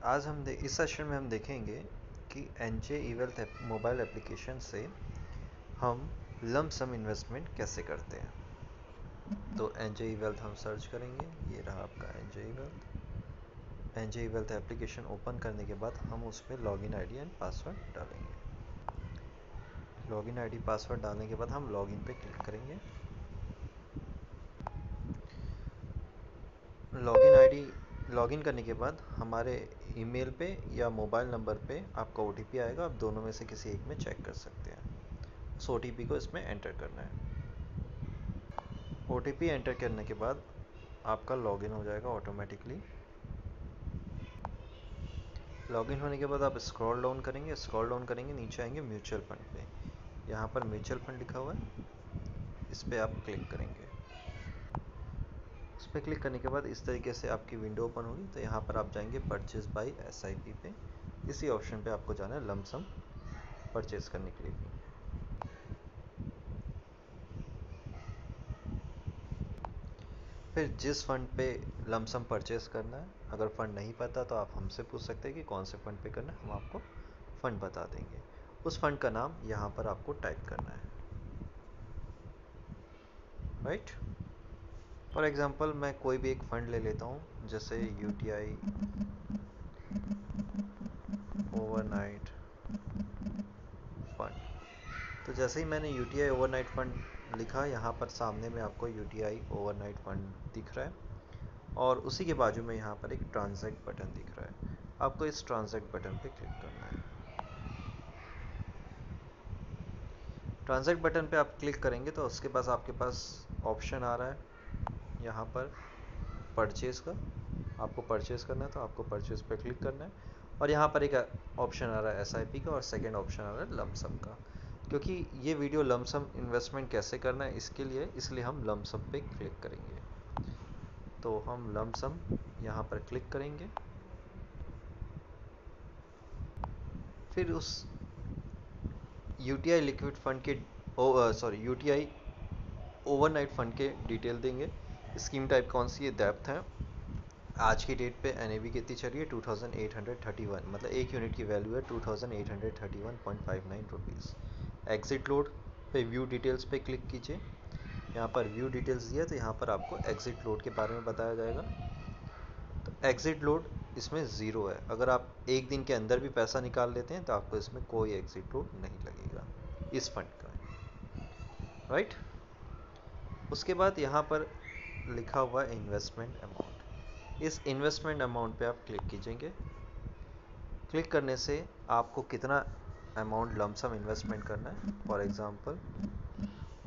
इस सेशन में हम देखेंगे कि एनजे ईवेल्थ मोबाइल एप्लीकेशन से हम लंप सम इन्वेस्टमेंट कैसे करते हैं। तो एनजे ईवेल्थ हम सर्च करेंगे, ये रहा आपका एनजे ईवेल्थ। एनजे ईवेल्थ एप्लीकेशन ओपन करने के बाद हम उसमें लॉगिन आईडी एंड पासवर्ड डालेंगे। लॉगिन आईडी पासवर्ड डालने के बाद हम लॉगिन पे क्लिक करेंगे। लॉगिन करने के बाद हमारे ईमेल पे या मोबाइल नंबर पे आपका ओटीपी आएगा। आप दोनों में से किसी एक में चेक कर सकते हैं। उस ओटीपी को इसमें एंटर करना है। ओटीपी एंटर करने के बाद आपका लॉगिन हो जाएगा ऑटोमेटिकली। लॉगिन होने के बाद आप स्क्रॉल डाउन करेंगे, नीचे आएंगे म्यूचुअल फंड पे। यहाँ पर म्यूचुअल फंड लिखा हुआ है, इस पर आप क्लिक करेंगे। उस पर क्लिक करने के बाद इस तरीके से आपकी विंडो ओपन होगी। तो यहाँ पर आप जाएंगे परचेज बाय एसआईपी पे। इसी ऑप्शन पे आपको जाना है लंप सम परचेज करने के लिए भी। फिर जिस फंड पे लंप सम परचेज करना है, अगर फंड नहीं पता तो आप हमसे पूछ सकते हैं कि कौन से फंड पे करना है, हम आपको फंड बता देंगे। उस फंड का नाम यहाँ पर आपको टाइप करना है, राइट। फॉर एग्जांपल मैं कोई भी एक फंड ले लेता हूँ, जैसे यूटीआई ओवरनाइट फंड। तो जैसे ही मैंने यूटीआई ओवरनाइट फंड लिखा, यहाँ पर सामने में आपको यूटीआई ओवरनाइट फंड दिख रहा है और उसी के बाजू में यहाँ पर एक ट्रांजैक्ट बटन दिख रहा है। आपको इस ट्रांजैक्ट बटन पे क्लिक करना है। ट्रांजैक्ट बटन पे आप क्लिक करेंगे तो उसके पास आपके पास ऑप्शन आ रहा है यहाँ पर परचेज का। आपको परचेज करना है तो आपको परचेज पे क्लिक करना है। और यहाँ पर एक ऑप्शन आ रहा है एसआईपी का और सेकेंड ऑप्शन आ रहा है लंप सम का। क्योंकि ये वीडियो लंप सम इन्वेस्टमेंट कैसे करना है इसके लिए, इसलिए हम लंप सम पे क्लिक करेंगे। तो हम लंप सम यहाँ पर क्लिक करेंगे। फिर उस यूटीआई लिक्विड फंड के यूटीआई ओवरनाइट फंड के डिटेल देंगे। स्कीम टाइप कौन सी है, डेप्थ है। आज की डेट पे एनएवी कितनी चल रही है, 2831, मतलब एक यूनिट की वैल्यू है 2831.59 रुपीज़। एग्जिट लोड पे व्यू डिटेल्स पे क्लिक कीजिए। यहाँ पर व्यू डिटेल्स दिया तो यहाँ पर आपको एग्जिट लोड के बारे में बताया जाएगा। तो एग्जिट लोड इसमें ज़ीरो है। अगर आप एक दिन के अंदर भी पैसा निकाल लेते हैं तो आपको इसमें कोई एग्जिट लोड नहीं लगेगा इस फंड का, राइट। उसके बाद यहाँ पर लिखा हुआ है इन्वेस्टमेंट अमाउंट। इस इन्वेस्टमेंट अमाउंट पे आप क्लिक कीजिएंगे। क्लिक करने से आपको कितना अमाउंट लंप सम इन्वेस्टमेंट करना है, फॉर एग्जांपल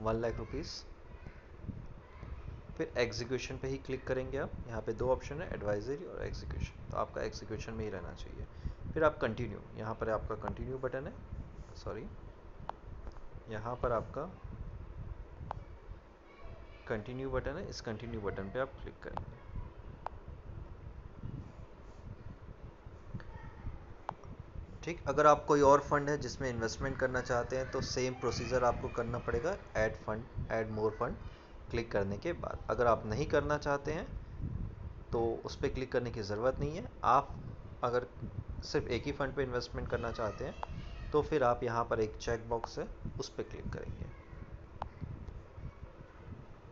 1 लाख रुपीज़। फिर एग्जीक्यूशन पे ही क्लिक करेंगे आप। यहाँ पे दो ऑप्शन है, एडवाइजरी और एग्जीक्यूशन, तो आपका एग्जीक्यूशन में ही रहना चाहिए। फिर आप कंटिन्यू, यहाँ पर आपका कंटिन्यू बटन है, यहाँ पर आपका कंटिन्यू बटन है। इस कंटिन्यू बटन पे आप क्लिक करेंगे। ठीक, अगर आप कोई और फंड है जिसमें इन्वेस्टमेंट करना चाहते हैं तो सेम प्रोसीजर आपको करना पड़ेगा, add fund, add more fund click करने के बाद। अगर आप नहीं करना चाहते हैं तो उस पर क्लिक करने की ज़रूरत नहीं है। आप अगर सिर्फ एक ही फंड पे इन्वेस्टमेंट करना चाहते हैं तो फिर आप यहाँ पर एक चेक बॉक्स है, उस पर क्लिक करेंगे।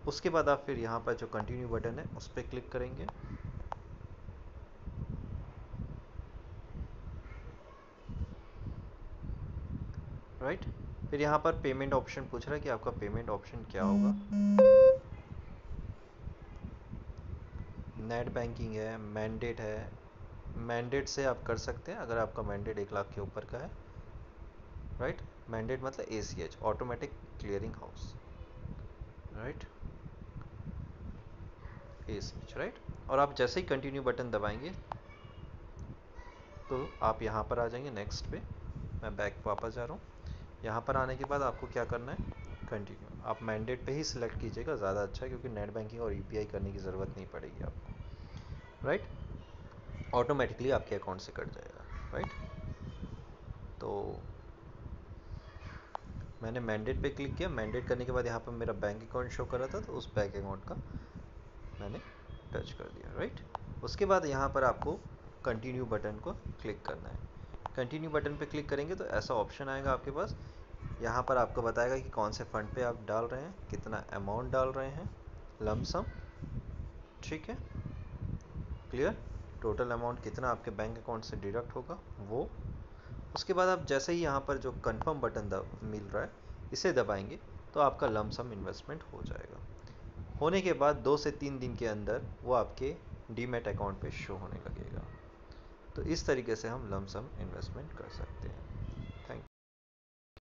उसके बाद आप फिर यहाँ पर जो कंटिन्यू बटन है उस पर क्लिक करेंगे। राइट। फिर यहाँ पर पेमेंट ऑप्शन पूछ रहा है कि आपका पेमेंट ऑप्शन क्या होगा। नेट बैंकिंग है, मैंडेट है। मैंडेट से आप कर सकते हैं अगर आपका मैंडेट 1 लाख के ऊपर का है, राइट। मैंडेट मतलब ACH, automatic clearing house, right, ACH, right. और आप जैसे ही कंटिन्यू बटन दबाएंगे तो आप यहाँ पर आ जाएंगे नेक्स्ट पे। मैं बैक वापस जा रहा हूँ। यहाँ पर आने के बाद आपको क्या करना है, कंटिन्यू। आप मैंडेट पे ही सिलेक्ट कीजिएगा, ज़्यादा अच्छा है, क्योंकि नेट बैंकिंग और UPI करने की ज़रूरत नहीं पड़ेगी आपको, राइट। ऑटोमेटिकली आपके अकाउंट से कट जाएगा, राइट। तो मैंने मैंडेट पे क्लिक किया। मैंडेट करने के बाद यहाँ पर मेरा बैंक अकाउंट शो कर रहा था, तो उस बैंक अकाउंट का मैंने टच कर दिया, राइट। उसके बाद यहाँ पर आपको कंटिन्यू बटन को क्लिक करना है। कंटिन्यू बटन पे क्लिक करेंगे तो ऐसा ऑप्शन आएगा आपके पास। यहाँ पर आपको बताएगा कि कौन से फंड पे आप डाल रहे हैं, कितना अमाउंट डाल रहे हैं, लमसम, ठीक है, क्लियर, टोटल अमाउंट कितना आपके बैंक अकाउंट से डिडक्ट होगा वो। उसके बाद आप जैसे ही यहाँ पर जो कंफर्म बटन मिल रहा है इसे दबाएंगे तो आपका लमसम इन्वेस्टमेंट हो जाएगा। होने के बाद 2 से 3 दिन के अंदर वो आपके डीमैट अकाउंट पे शो होने लगेगा। तो इस तरीके से हम लमसम इन्वेस्टमेंट कर सकते हैं।